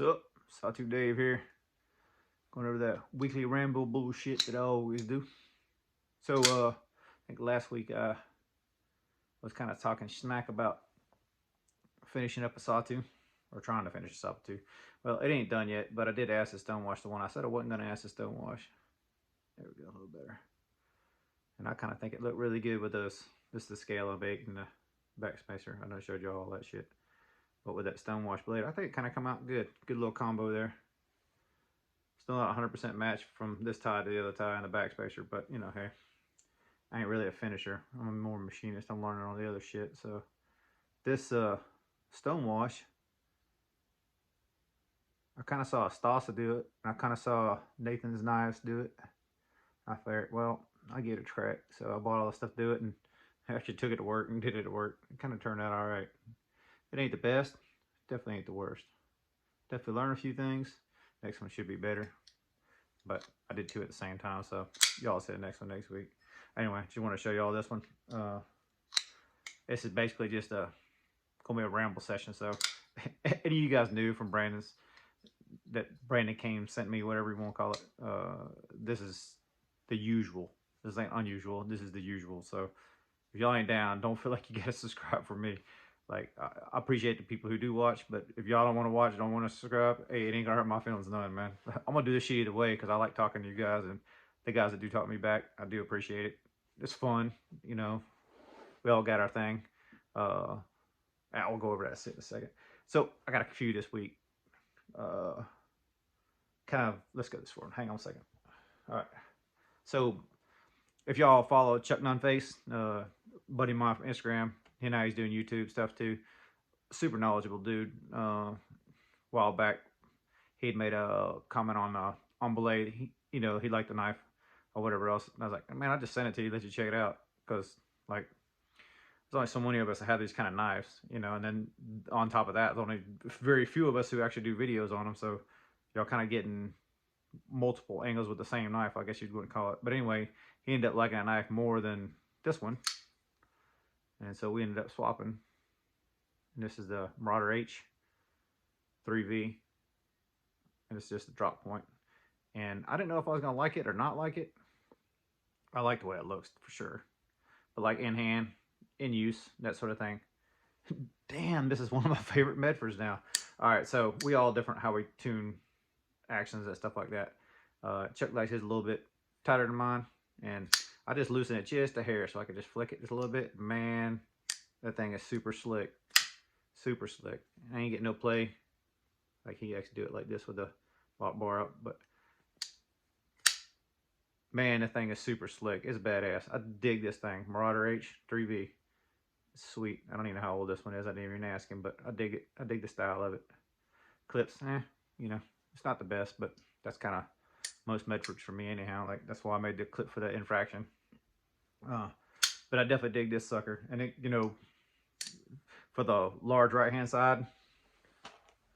Sup? Sawtooth Dave here. Going over that weekly ramble bullshit that I always do. So, I think last week I was kind of talking smack about finishing up a Sawtooth, or trying to finish a Sawtooth. Well, it ain't done yet, but I did ask the Stonewash the one. I said I wasn't going to ask the Stonewash. There we go, a little better. And I kind of think it looked really good with those, just the scale of it and the backspacer. I know I showed you all that shit. But with that Stonewash blade, I think it kind of come out good. Good little combo there. Still not 100% match from this tie to the other tie and the backspacer, but you know, hey, I ain't really a finisher. I'm more machinist. I'm learning all the other shit. So this Stonewash, I kind of saw Stasa do it, and I kind of saw Nathan's Knives do it. I figured, well, I get a track, so I bought all the stuff to do it, and actually took it to work and did it at work. It kind of turned out all right. It ain't the best, definitely ain't the worst. Definitely learn a few things. Next one should be better, but I did two at the same time, so y'all see the next one next week. Anyway, just want to show you all this one. This is basically just gonna be a ramble session. So any of you guys knew from Brandon's that Brandon came sent me, whatever you want to call it. This is the usual. This ain't unusual. This is the usual. So if y'all ain't down, don't feel like you gotta subscribe for me. Like, I appreciate the people who do watch, but if y'all don't want to watch, don't want to subscribe, hey, it ain't gonna hurt my feelings none, man. I'm gonna do this shit either way because I like talking to you guys, and the guys that do talk to me back, I do appreciate it. It's fun, you know. We all got our thing. I'll go over that in a second. So I got a few this week. Let's go this one. Hang on a second. All right. So if y'all follow Chuck Nunface, buddy of mine from Instagram, he now he's doing YouTube stuff too. Super knowledgeable dude. A while back, he'd made a comment on Blade. He liked the knife or whatever else. And I was like, man, I just sent it to you, let you check it out, because like there's only so many of us that have these kind of knives, And then on top of that, there's only very few of us who actually do videos on them. So y'all kind of getting multiple angles with the same knife, I guess you wouldn't call it. But anyway, he ended up liking that knife more than this one. And so we ended up swapping. And this is the Marauder H 3V. And it's just a drop point. And I didn't know if I was going to like it or not like it. I like the way it looks for sure. But like in hand, in use, that sort of thing. Damn, this is one of my favorite Medfords now. All right, so we all different how we tune actions and stuff like that. Chuck likes his a little bit tighter than mine. And I just loosen it just a hair so I can just flick it just a little bit. Man, that thing is super slick. Super slick. I ain't getting no play. Like he actually do it like this with the lock bar up. But man, that thing is super slick. It's badass. I dig this thing. Marauder H 3V. It's sweet. I don't even know how old this one is. I didn't even ask him, but I dig it. I dig the style of it. Clips, it's not the best, but that's kind of most metrics for me anyhow. Like, that's why I made the clip for the infraction. But I definitely dig this sucker. And it, for the large right hand side,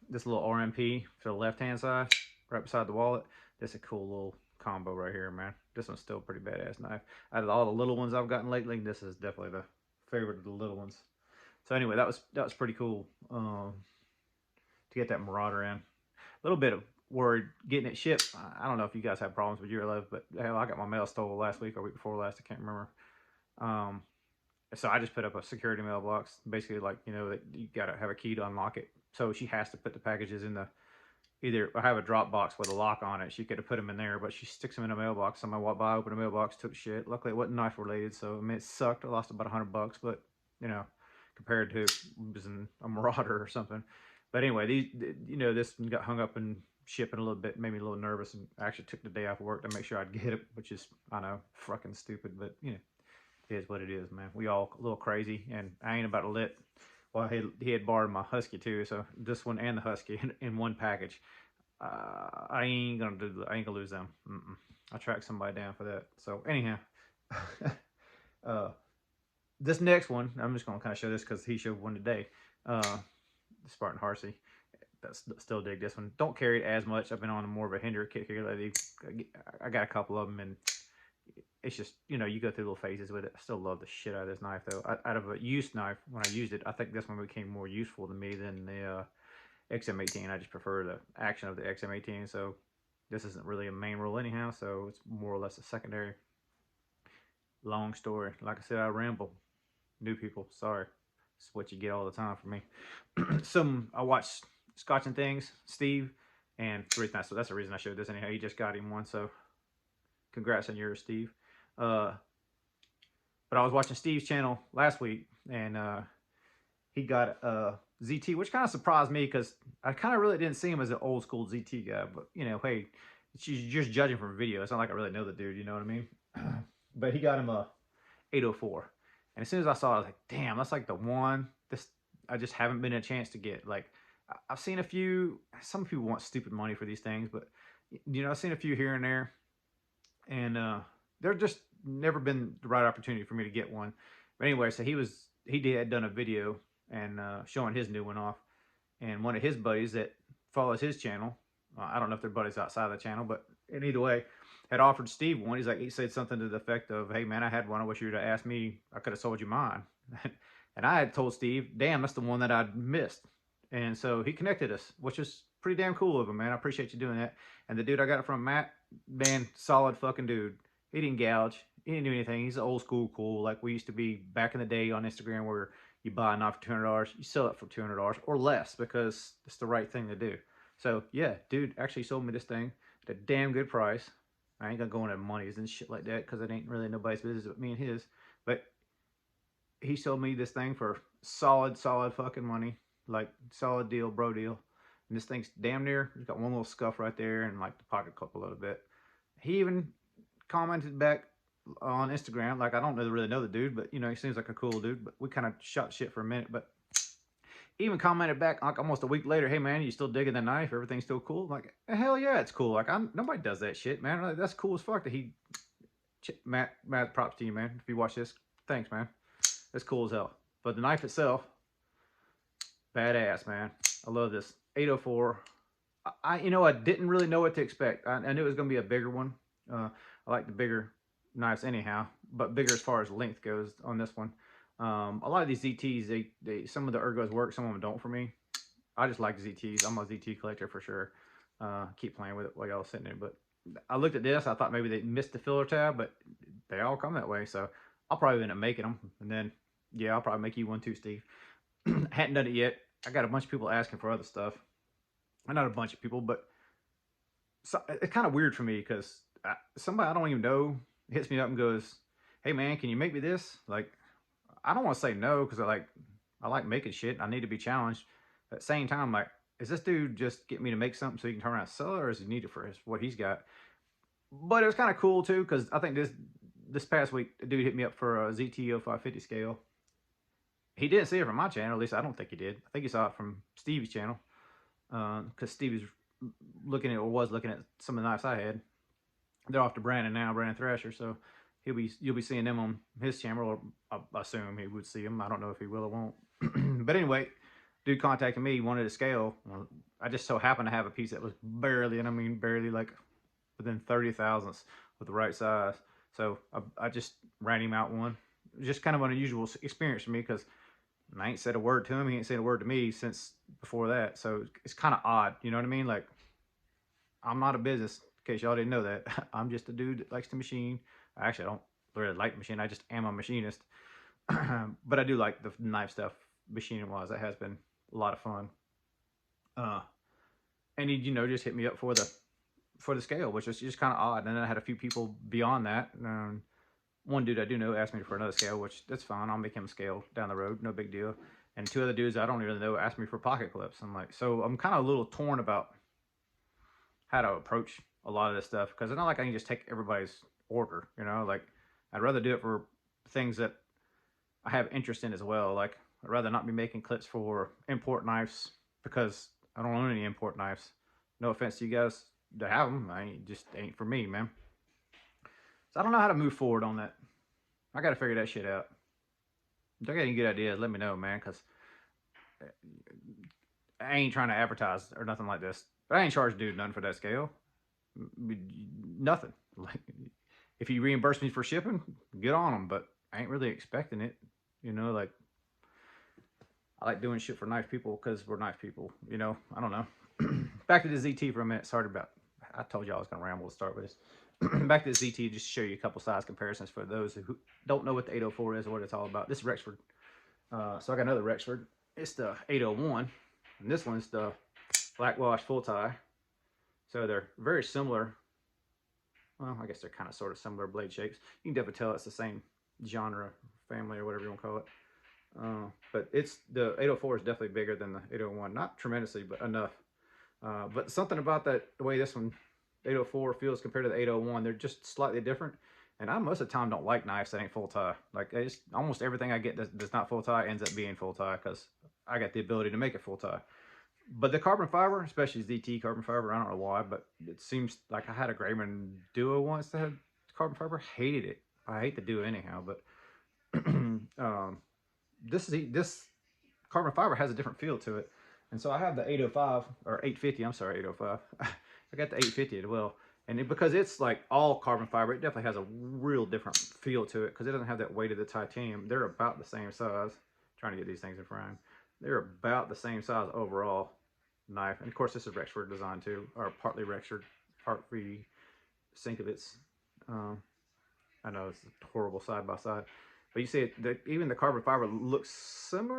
this little RMP for the left hand side, right beside the wallet, that's a cool little combo right here, man. This one's still a pretty badass knife. Out of all the little ones I've gotten lately, this is definitely the favorite of the little ones. So anyway, that was pretty cool to get that Marauder in. A little bit of worried getting it shipped. I don't know if you guys have problems with your love, but hell, I got my mail stolen last week or week before last. I can't remember. So I just put up a security mailbox, basically like, that you gotta have a key to unlock it. So she has to put the packages in the, either I have a drop box with a lock on it. She could have put them in there, but she sticks them in a mailbox. Somebody walked by, opened a mailbox, took shit. Luckily it wasn't knife related. So I mean, it sucked. I lost about $100, but compared to it was a Marauder or something. But anyway, this got hung up in shipping a little bit, made me a little nervous, and I actually took the day off work to make sure I'd get it, which is, I know, fucking stupid, but it is what it is, man. We all a little crazy, and I ain't about to let. Well, he had borrowed my Husky too, so this one and the Husky in one package. I ain't gonna lose them. I'll track somebody down for that. So anyhow, this next one, I'm just gonna kind of show this because he showed one today. Spartan Harsey. Still dig this one. Don't carry it as much. I've been on more of a hinder kick here lately. I got a couple of them, and it's just, you go through little phases with it. I still love the shit out of this knife, though. Out of a used knife, when I used it, I think this one became more useful to me than XM18. I just prefer the action of the XM18. So this isn't really a main rule anyhow. So it's more or less a secondary. Long story. Like I said, I ramble. New people, sorry. It's what you get all the time from me. I watched Scotch and Things, Steve, and the reason so that's the reason I showed this anyhow. He just got him one, so congrats on yours, Steve. Uh, but I was watching Steve's channel last week, and he got a ZT, which kind of surprised me because I kind of really didn't see him as an old school ZT guy. But you know, hey, she's just judging from a video. It's not like I really know the dude. You know what I mean? But he got him a 804. And as soon as I saw it, I was like, damn, that's like the one. This I just haven't been a chance to get. Like, I've seen a few. Some people want stupid money for these things, but you know, I've seen a few here and there, and they're just never been the right opportunity for me to get one. But anyway, so he had done a video and showing his new one off, and one of his buddies that follows his channel. I don't know if they're buddies outside of the channel, but in either way, had offered Steve one. He said something to the effect of, "Hey man, I had one. I wish you would have asked me. I could have sold you mine." And I had told Steve, "Damn, that's the one that I'd missed." And so he connected us, which is pretty damn cool of him, man. I appreciate you doing that. And the dude I got it from, Matt, man, solid fucking dude. He didn't gouge. He didn't do anything. He's old school cool, like we used to be back in the day on Instagram, where you buy a knife for $200, you sell it for $200 or less because it's the right thing to do. So yeah, dude actually sold me this thing at a damn good price. I ain't gonna go into monies and shit like that because it ain't really nobody's business but me and his. But he sold me this thing for solid fucking money, like solid deal, bro deal. And this thing's damn near, it's got one little scuff right there and like the pocket clip a little bit. He even commented back on Instagram, like I don't really know the dude, but you know, he seems like a cool dude. But we kind of shot shit for a minute, but he even commented back like almost a week later, "Hey man, you still digging the knife? Everything's still cool?" I'm like, hell yeah, it's cool. Like nobody does that shit, man. Like, that's cool as fuck that he. Matt, props to you, man. If you watch this, thanks, man. That's cool as hell. But the knife itself, badass, man. I love this 804. I didn't really know what to expect. I knew it was gonna be a bigger one. I like the bigger knives anyhow, but bigger as far as length goes on this one. A lot of these ZTs, some of the ergos work, some of them don't for me. I just like ZTs. I'm a ZT collector for sure. Keep playing with it while y'all sitting there. But I looked at this. I thought maybe they missed the filler tab, but they all come that way. So I'll probably end up making them. And then, yeah, I'll probably make you one too, Steve. Hadn't done it yet. I got a bunch of people asking for other stuff. Not a bunch of people, but it's kind of weird for me because somebody I don't even know hits me up and goes, "Hey man, can you make me this?" Like, I don't want to say no because I like making shit. I need to be challenged. At the same time, like, is this dude just get me to make something so he can turn around and sell it, or is he need it for what he's got? But it was kind of cool too because I think this past week, a dude hit me up for a ZT 0550 scale. He didn't see it from my channel, at least I don't think he did. I think he saw it from Stevie's channel because Stevie's looking at or was looking at some of the knives I had. They're off to Brandon now, Brandon Thrasher, so you'll be seeing them on his channel, or I assume he would see them. I don't know if he will or won't. But anyway, dude contacted me, wanted a scale. Well, I just so happened to have a piece that was barely, and I mean barely, like within 30 thousandths with the right size. So I just ran him out one. Just kind of an unusual experience for me because I ain't said a word to him. He ain't said a word to me since before that. So it's kind of odd. You know what I mean? Like, I'm not a business, in case y'all didn't know that. I'm just a dude that likes to machine. Actually, I don't really like machine. I just am a machinist. But I do like the knife stuff, machining wise. That has been a lot of fun. And he, just hit me up for the scale, which is just kind of odd. And then I had a few people beyond that. One dude I do know asked me for another scale, which that's fine. I'll make him a scale down the road, no big deal. And two other dudes I don't even know asked me for pocket clips. I'm like, so I'm kind of a little torn about how to approach a lot of this stuff because it's not like I can just take everybody's order, like I'd rather do it for things that I have interest in as well. Like, I'd rather not be making clips for import knives because I don't own any import knives. No offense to you guys that have them, just ain't for me, man. So I don't know how to move forward on that. I got to figure that shit out. If you got any good ideas, let me know, man, because I ain't trying to advertise or nothing like this. But I ain't charged dude nothing for that scale. Nothing. Like, if you reimburse me for shipping, get on them. But I ain't really expecting it. Like, I like doing shit for knife people because we're knife people. You know, I don't know. Back to the ZT for a minute. Sorry about. I told you I was gonna ramble to start with this. Back to the ZT, just to show you a couple size comparisons for those who don't know what the 804 is or what it's all about. This is Rexford. So I got another Rexford. It's the 801, and this one's the blackwash full tie. So they're very similar. Well, I guess they're kind of sort of similar blade shapes. You can definitely tell it's the same genre, family, or whatever you want to call it. But it's the 804 is definitely bigger than the 801. Not tremendously, but enough. But something about that, the way this one 804 feels compared to the 801, they're just slightly different. And I most of the time don't like knives that ain't full tie. Like it's almost everything I get that's not full tie ends up being full tie because I got the ability to make it full tie. But the carbon fiber, especially ZT carbon fiber, I don't know why, but it seems like I had a Grayman Duo once that had carbon fiber. Hated it. I hate the Duo anyhow, but this carbon fiber has a different feel to it. And so I have the 805 or 850. I'm sorry, 805. I got the 850 as well. And because it's like all carbon fiber, it definitely has a real different feel to it because it doesn't have that weight of the titanium. They're about the same size. I'm trying to get these things in frame. They're about the same size overall knife. And of course, this is Rexford design too, or partly Rexford, partly Sinkovitz. Um, I know it's a horrible side by side, but you see it, even the carbon fiber looks similar.